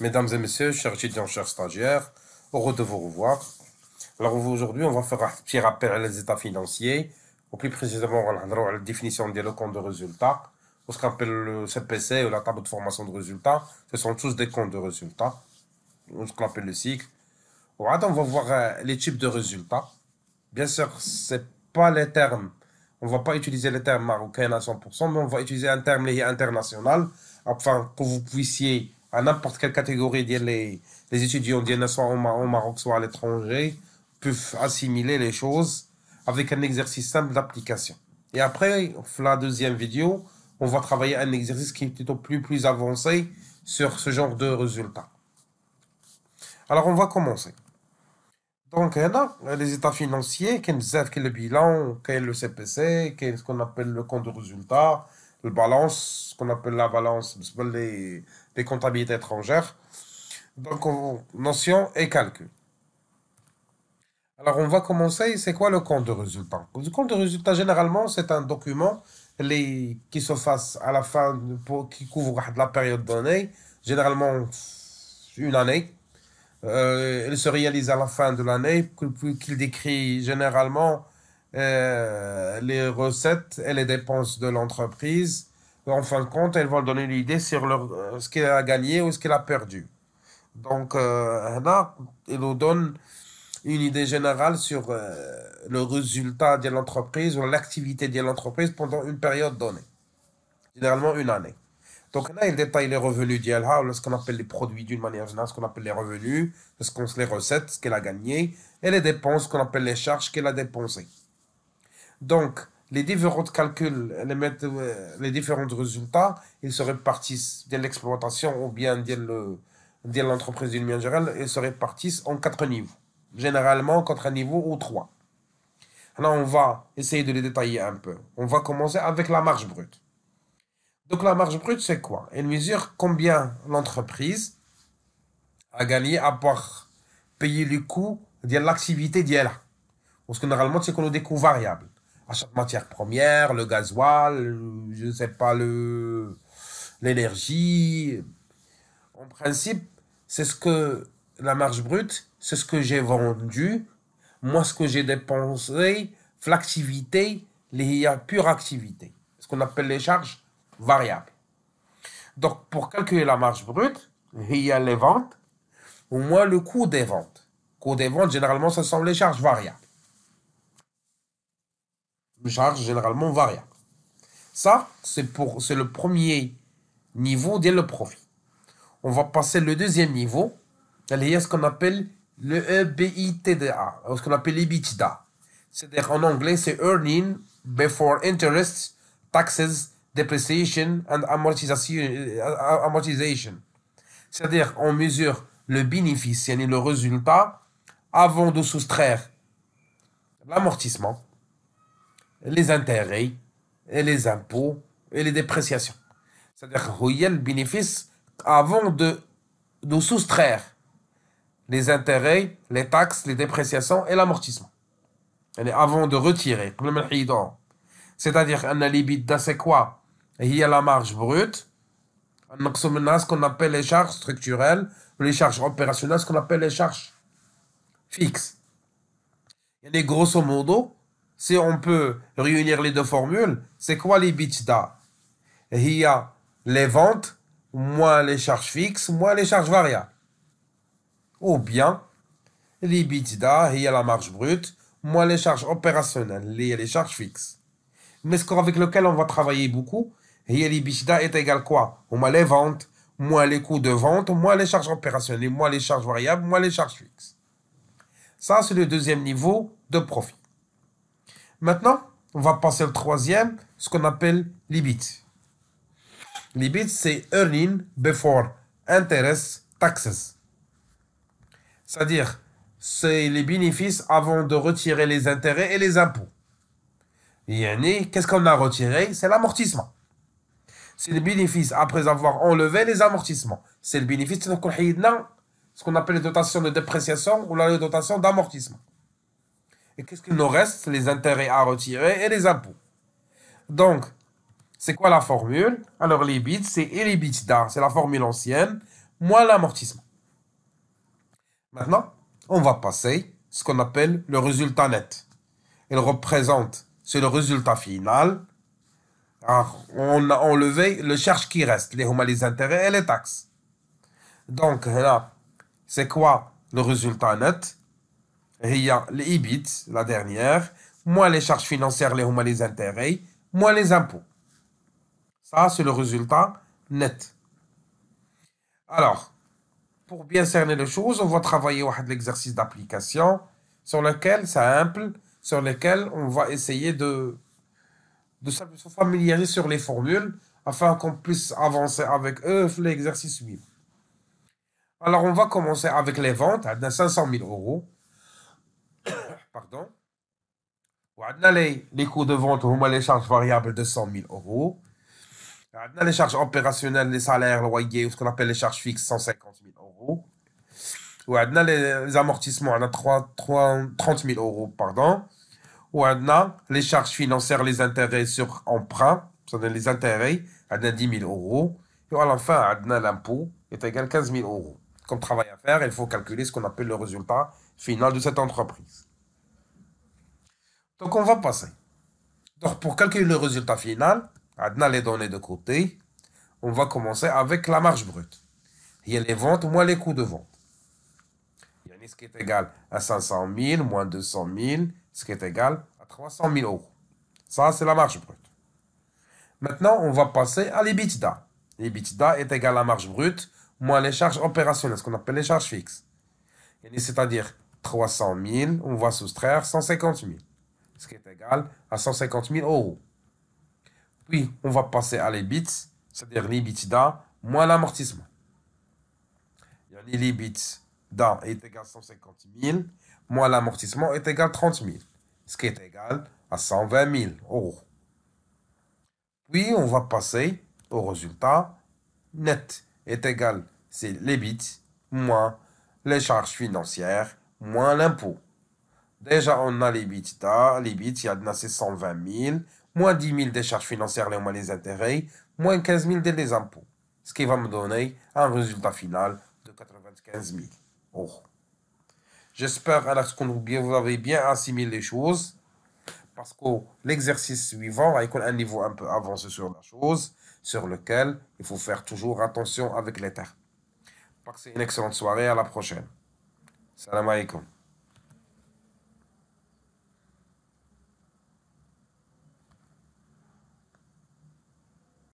Mesdames et messieurs, chers étudiants, chers stagiaires, heureux de vous revoir. Alors aujourd'hui, on va faire un petit rappel à les états financiers. Ou plus précisément, on va voir la définition des comptes de résultats. Ce qu'on appelle le CPC ou la table de formation de résultats. Ce sont tous des comptes de résultats. Ou ce qu'on appelle le cycle. Voilà, on va voir les types de résultats. Bien sûr, c'est pas les termes. On va pas utiliser les termes marocains à 100%, mais on va utiliser un terme lié international afin que vous puissiez, à n'importe quelle catégorie, les étudiants, soit au Maroc, soit à l'étranger, peuvent assimiler les choses avec un exercice simple d'application. Et après, la deuxième vidéo, on va travailler un exercice qui est plutôt plus avancé sur ce genre de résultats. Alors, on va commencer. Donc, là, les états financiers, quel est le bilan, quel est le CPC, quel est ce qu'on appelle le compte de résultat, le balance, ce qu'on appelle la balance, les comptabilités étrangères. Donc, notion et calcul. Alors, on va commencer. C'est quoi le compte de résultat? Le compte de résultat, généralement, c'est un document qui se fasse à la fin, qui couvre la période donnée, généralement une année. Il se réalise à la fin de l'année, qu'il décrit généralement les recettes et les dépenses de l'entreprise. En fin de compte, elles vont donner une idée sur ce qu'elle a gagné ou ce qu'elle a perdu. Donc, là, il nous donne une idée générale sur le résultat de l'entreprise ou l'activité de l'entreprise pendant une période donnée, généralement une année. Donc là, il détaille les revenus d'ILH, ce qu'on appelle les produits d'une manière générale, ce qu'on appelle les revenus, les recettes, ce qu'elle a gagné, et les dépenses, ce qu'on appelle les charges qu'elle a dépensées. Donc, les différents calculs, les différents résultats, ils se répartissent de l'exploitation ou bien de l'entreprise d'une manière générale, ils se répartissent en 4 niveaux. Généralement, 4 niveaux ou 3. Alors, on va essayer de les détailler un peu. On va commencer avec la marge brute. Donc la marge brute, c'est quoi? Elle mesure combien l'entreprise a gagné à pouvoir payer le coût de l'activité d'elle. Parce que normalement, c'est qu'on a des coûts variables. Achat de matières premières, le gasoil, je ne sais pas, l'énergie. En principe, c'est ce que la marge brute, c'est ce que j'ai vendu, moi ce que j'ai dépensé, l'activité, les pure activité. Ce qu'on appelle les charges variables. Donc, pour calculer la marge brute, il y a les ventes, ou moins le coût des ventes. Coût des ventes, généralement, ce sont les charges variables. Les charges généralement variables. Ça, c'est le premier niveau dès le profit. On va passer le deuxième niveau. Il y a ce qu'on appelle le EBITDA, ce qu'on appelle l'EBITDA. C'est-à-dire en anglais, c'est Earning Before Interest, Taxes, Depreciation and Amortization. C'est-à-dire on mesure le bénéfice, c'est-à-dire le résultat, avant de soustraire l'amortissement, les intérêts, et les impôts, et les dépréciations. C'est-à-dire qu'il y a le bénéfice avant de soustraire les intérêts, les taxes, les dépréciations et l'amortissement. Avant de retirer. C'est-à-dire un l'EBITDA, c'est quoi? Il y a la marge brute, ce qu'on appelle les charges structurelles, les charges opérationnelles, ce qu'on appelle les charges fixes. Et grosso modo, si on peut réunir les deux formules, c'est quoi l'EBITDA? Il y a les ventes, moins les charges fixes, moins les charges variables. Ou bien, l'EBITDA, il y a la marge brute, moins les charges opérationnelles, il y a les charges fixes. Mais ce avec lequel on va travailler beaucoup, il y a l'EBITDA est égal quoi? Moins les ventes, moins les coûts de vente, moins les charges opérationnelles, moins les charges variables, moins les charges fixes. Ça, c'est le deuxième niveau de profit. Maintenant, on va passer au troisième, ce qu'on appelle l'EBIT. L'EBIT, c'est Earning Before Interest Taxes. C'est-à-dire, c'est les bénéfices avant de retirer les intérêts et les impôts. Et qu'est-ce qu'on a retiré? C'est l'amortissement. C'est le bénéfice après avoir enlevé les amortissements. C'est le bénéfice de ce qu'on appelle les dotations de dépréciation ou la dotation d'amortissement. Et qu'est-ce qu'il nous reste? Les intérêts à retirer et les impôts. Donc, c'est quoi la formule? Alors, l'EBIT, c'est l'EBITDA. C'est la formule ancienne. moins l'amortissement. Maintenant, on va passer ce qu'on appelle le résultat net. Il représente, c'est le résultat final. Alors, on a enlevé le charge qui reste, les intérêts et les taxes. Donc là, c'est quoi le résultat net? Il y a les EBIT, la dernière, moins les charges financières, les intérêts, moins les impôts. Ça, c'est le résultat net. Alors, pour bien cerner les choses, on va travailler à l'exercice d'application sur lequel, simple, sur lequel on va essayer de se familiariser sur les formules afin qu'on puisse avancer avec eux l'exercice suivant. Alors, on va commencer avec les ventes à 500 000 euros. Pardon. Les coûts de vente, les charges variables de 100 000 euros. Les charges opérationnelles, les salaires, le loyer, ou ce qu'on appelle les charges fixes, 150 000 euros. Les amortissements, on a 30 000 euros, pardon. Les charges financières, les intérêts sur emprunt, c'est-à-dire les intérêts, on a 10 000 euros. Et à la fin, l'impôt est égal à 15 000 euros. Comme travail à faire, il faut calculer ce qu'on appelle le résultat final de cette entreprise. Donc, on va passer. Donc, pour calculer le résultat final, on a les données de côté. On va commencer avec la marge brute. Il y a les ventes moins les coûts de vente. Il y a ce qui est égal à 500 000 moins 200 000, ce qui est égal à 300 000 euros. Ça, c'est la marge brute. Maintenant, on va passer à l'EBITDA. L'EBITDA est égal à la marge brute moins les charges opérationnelles, ce qu'on appelle les charges fixes. C'est-à-dire 300 000, on va soustraire 150 000, ce qui est égal à 150 000 euros. Puis, on va passer à l'EBIT, c'est-à-dire l'EBITDA moins l'amortissement. L'EBITDA est égal à 150 000, moins l'amortissement est égal à 30 000, ce qui est égal à 120 000 euros. Puis, on va passer au résultat net est égal, c'est l'EBIT moins les charges financières moins l'impôt. Déjà, on a l'EBITDA, l'EBIT, il y a c'est 120 000, moins 10 000 des charges financières, moins les intérêts, moins 15 000 des impôts. Ce qui va me donner un résultat final de 95 000 euros. J'espère que vous avez bien assimilé les choses, parce que l'exercice suivant va être un niveau un peu avancé sur la chose, sur lequel il faut faire toujours attention avec les termes. Passez une excellente soirée, à la prochaine. Salam alaikum.